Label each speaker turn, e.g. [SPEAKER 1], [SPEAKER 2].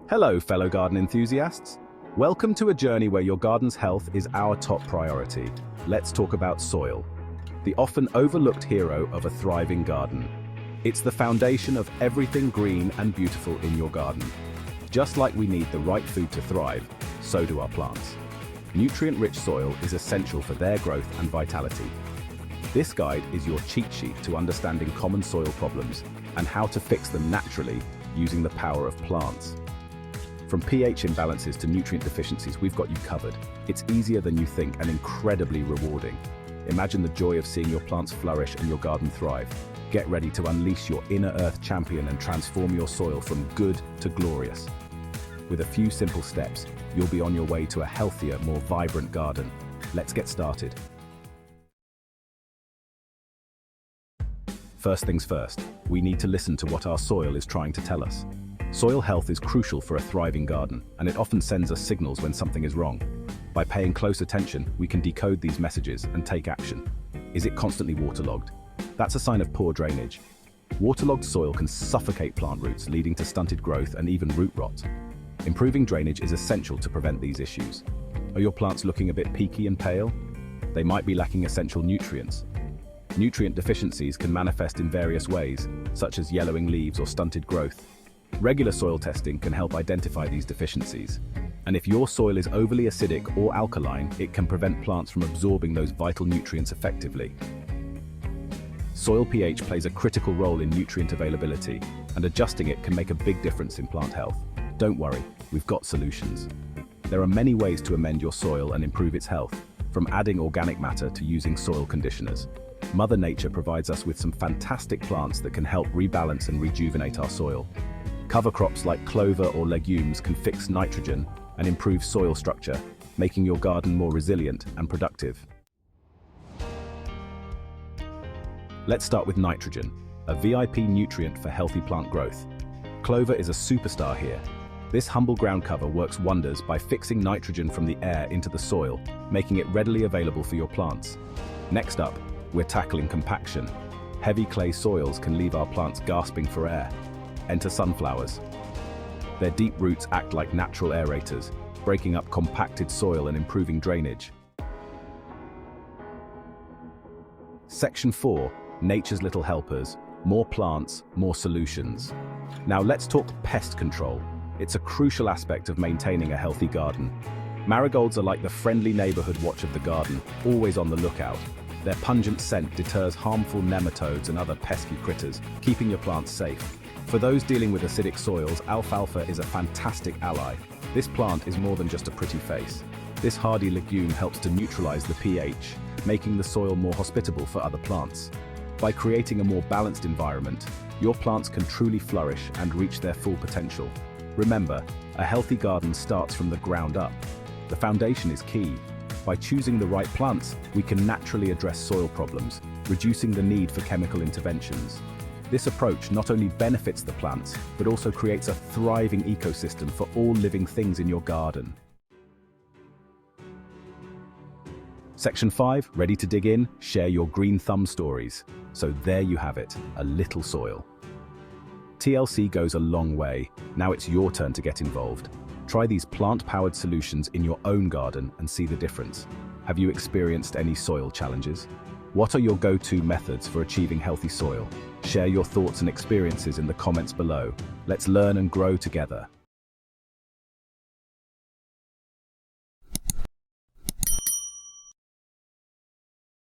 [SPEAKER 1] Hello, fellow garden enthusiasts. Welcome to a journey where your garden's health is our top priority. Let's talk about soil, the often overlooked hero of a thriving garden. It's the foundation of everything green and beautiful in your garden. Just like we need the right food to thrive, so do our plants. Nutrient-rich soil is essential for their growth and vitality. This guide is your cheat sheet to understanding common soil problems and how to fix them naturally using the power of plants. From pH imbalances to nutrient deficiencies, we've got you covered. It's easier than you think and incredibly rewarding. Imagine the joy of seeing your plants flourish and your garden thrive. Get ready to unleash your inner earth champion and transform your soil from good to glorious. With a few simple steps, you'll be on your way to a healthier, more vibrant garden. Let's get started. First things first, we need to listen to what our soil is trying to tell us. Soil health is crucial for a thriving garden, and it often sends us signals when something is wrong. By paying close attention, we can decode these messages and take action. Is it constantly waterlogged? That's a sign of poor drainage. Waterlogged soil can suffocate plant roots, leading to stunted growth and even root rot. Improving drainage is essential to prevent these issues. Are your plants looking a bit peaky and pale? They might be lacking essential nutrients. Nutrient deficiencies can manifest in various ways, such as yellowing leaves or stunted growth. Regular soil testing can help identify these deficiencies. And if your soil is overly acidic or alkaline, it can prevent plants from absorbing those vital nutrients effectively. Soil pH plays a critical role in nutrient availability, and adjusting it can make a big difference in plant health. Don't worry, we've got solutions. There are many ways to amend your soil and improve its health, from adding organic matter to using soil conditioners. Mother Nature provides us with some fantastic plants that can help rebalance and rejuvenate our soil. Cover crops like clover or legumes can fix nitrogen and improve soil structure, making your garden more resilient and productive. Let's start with nitrogen, a VIP nutrient for healthy plant growth. Clover is a superstar here. This humble ground cover works wonders by fixing nitrogen from the air into the soil, making it readily available for your plants. Next up, we're tackling compaction. Heavy clay soils can leave our plants gasping for air. Enter sunflowers. Their deep roots act like natural aerators, breaking up compacted soil and improving drainage. Section 4, Nature's Little Helpers. More plants, more solutions. Now let's talk pest control. It's a crucial aspect of maintaining a healthy garden. Marigolds are like the friendly neighborhood watch of the garden, always on the lookout. Their pungent scent deters harmful nematodes and other pesky critters, keeping your plants safe. For those dealing with acidic soils, alfalfa is a fantastic ally. This plant is more than just a pretty face. This hardy legume helps to neutralize the pH, making the soil more hospitable for other plants. By creating a more balanced environment, your plants can truly flourish and reach their full potential. Remember, a healthy garden starts from the ground up. The foundation is key. By choosing the right plants, we can naturally address soil problems, reducing the need for chemical interventions. This approach not only benefits the plants, but also creates a thriving ecosystem for all living things in your garden. Section 5, ready to dig in? Share your green thumb stories. So there you have it, a little soil. TLC goes a long way. Now it's your turn to get involved. Try these plant-powered solutions in your own garden and see the difference. Have you experienced any soil challenges? What are your go-to methods for achieving healthy soil? Share your thoughts and experiences in the comments below. Let's learn and grow together.